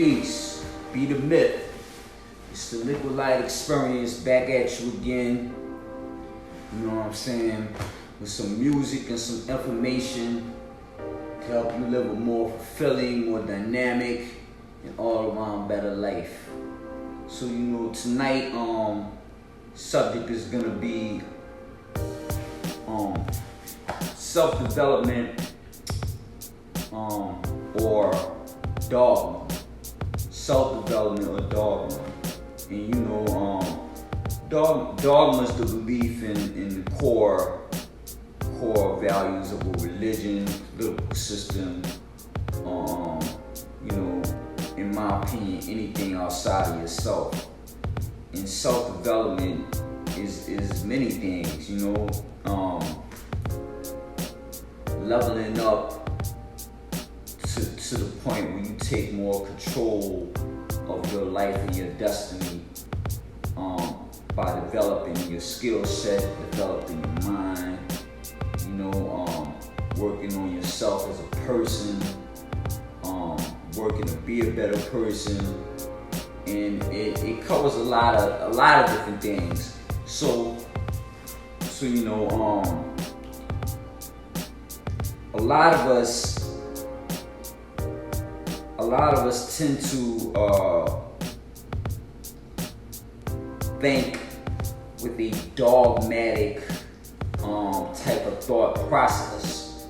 Peace, be the myth. It's the Liquid Light Experience back at you again. You know what I'm saying? With some music and some information to help you live a more fulfilling, more dynamic, and all around better life. So tonight subject is gonna be self-development or dogma. Self-development or dogma. And dogma is the belief in the core values of a religion, political system, in my opinion, anything outside of yourself. And self-development is many things, leveling up to the point where you take more control of your life and your destiny by developing your skill set, developing your mind, working on yourself as a person, working to be a better person, and it covers a lot of different things. So a lot of us tend to think with a dogmatic type of thought process.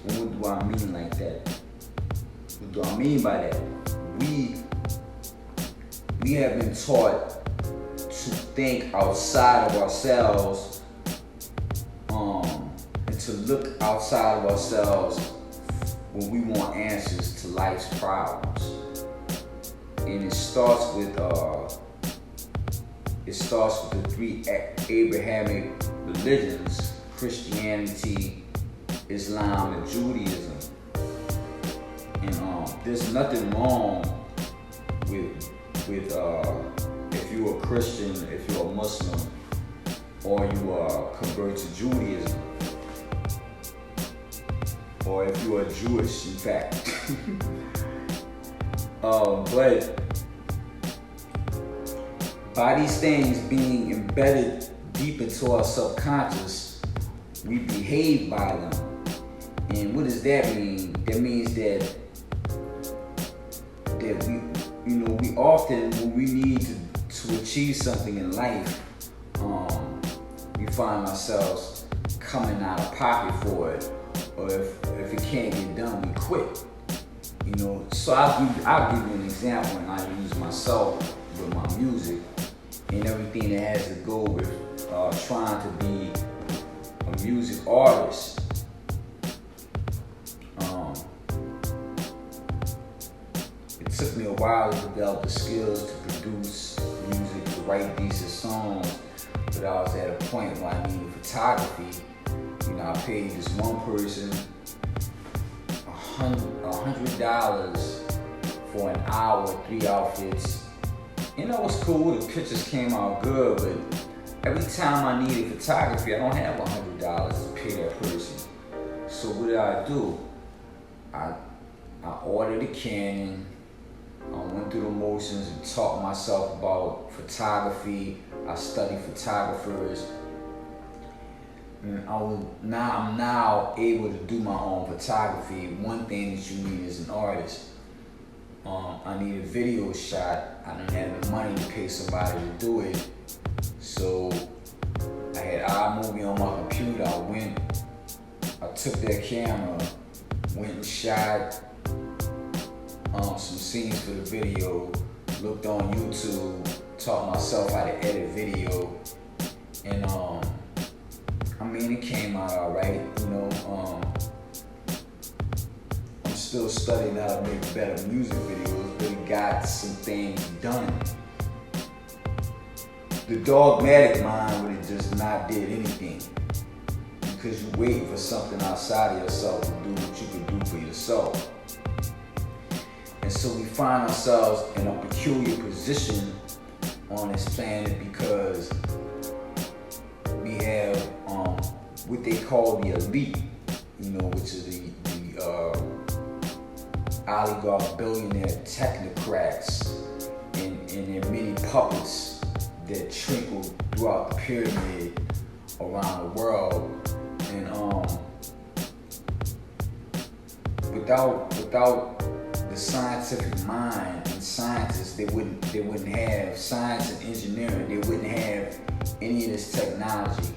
And what do I mean like that? What do I mean by that? We have been taught to think outside of ourselves, and to look outside of ourselves when we want answers to life's problems. And it starts with the three Abrahamic religions: Christianity, Islam, and Judaism. And there's nothing wrong with if you're a Christian, if you're a Muslim, or you convert to Judaism, or if you are Jewish, in fact. But by these things being embedded deep into our subconscious, we behave by them. And what does that mean? That means that we often, when we need to achieve something in life, we find ourselves coming out of pocket for it, or if it can't get done, we quit. So I'll give you an example, and I use myself with my music and everything that has to go with trying to be a music artist. It took me a while to develop the skills to produce music, to write decent songs, but I was at a point where I needed photography. I paid this one person $100 for an hour, 3 outfits. It was cool, the pictures came out good, but every time I needed photography, I don't have $100 to pay that person. So what did I do? I ordered a Canon. I went through the motions and taught myself about photography. I studied photographers. And I'm now able to do my own photography. One thing that you need as an artist, I need a video shot. I didn't have the money to pay somebody to do it. So I had iMovie on my computer. I took that camera, went and shot some scenes for the video, looked on YouTube, taught myself how to edit video, and it came out alright. I'm still studying how to make better music videos, but it got some things done. The dogmatic mind would have just not did anything, because you wait for something outside of yourself to do what you can do for yourself. And so we find ourselves in a peculiar position on this planet because we have what they call the elite, which is the oligarch billionaire technocrats and their many puppets that trickle throughout the pyramid around the world. And without the scientific mind and scientists, they wouldn't have science and engineering. They wouldn't have any of this technology.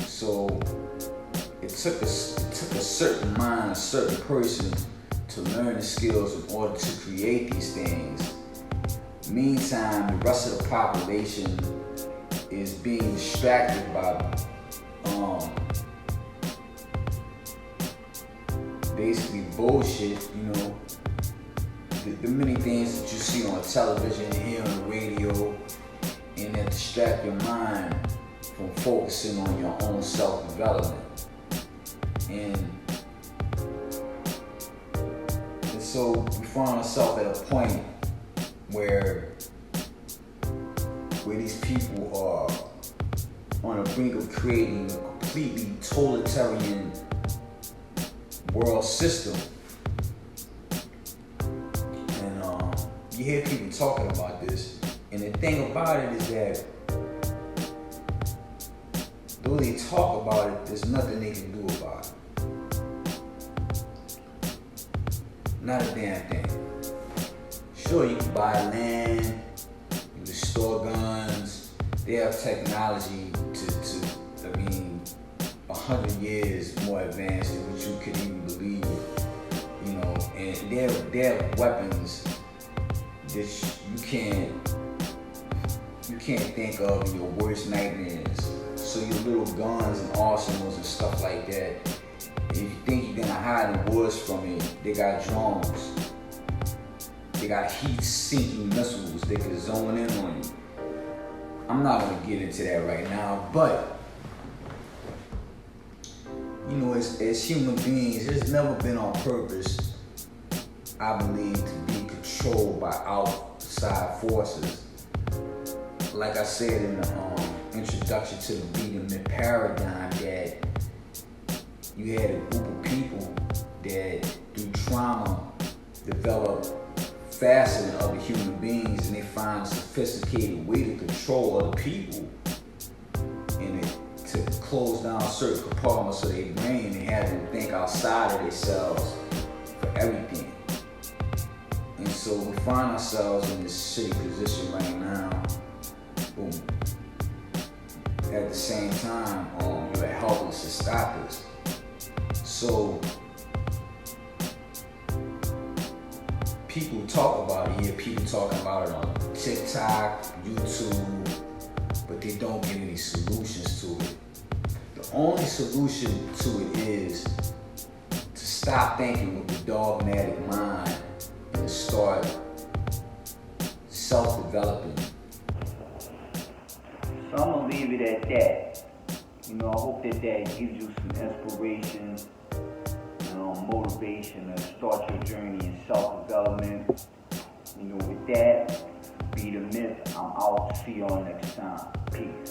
So it took a certain mind, a certain person to learn the skills in order to create these things. Meantime, the rest of the population is being distracted by basically bullshit, the many things that you see on television and hear on the radio, and that distract your mind from focusing on your own self-development. And so we find ourselves at a point where these people are on the brink of creating a completely totalitarian world system. And you hear people talking about this, and the thing about it is that though they talk about it, there's nothing they can do about it. Not a damn thing. Sure, you can buy land, you can store guns. They have technology to 100 years more advanced than what you could even believe. And they have weapons that you can't think of in your worst nightmares. So your little guns and arsenals and stuff like that, if you think you're gonna hide in woods from it, they got drones. They got heat-seeking missiles. They can zone in on you. I'm not gonna get into that right now, but as human beings, it's never been on purpose, I believe, to be controlled by outside forces. Like I said in the introduction to the Beat paradigm, that you had a group of people that through trauma develop faster than other human beings, and they find a sophisticated way to control other people and to close down certain compartments of their brain and have them think outside of themselves for everything. And so we find ourselves in this shitty position right now. Boom. At the same time, you're helpless to stop this. So people talk about it. You hear people talking about it on TikTok, YouTube, but they don't give any solutions to it. The only solution to it is to stop thinking with the dogmatic mind and start self-developing. So I'm gonna leave it at that. I hope that gives you some inspiration, motivation to start your journey in self-development. With that, be the myth. I'm out. See y'all next time. Peace.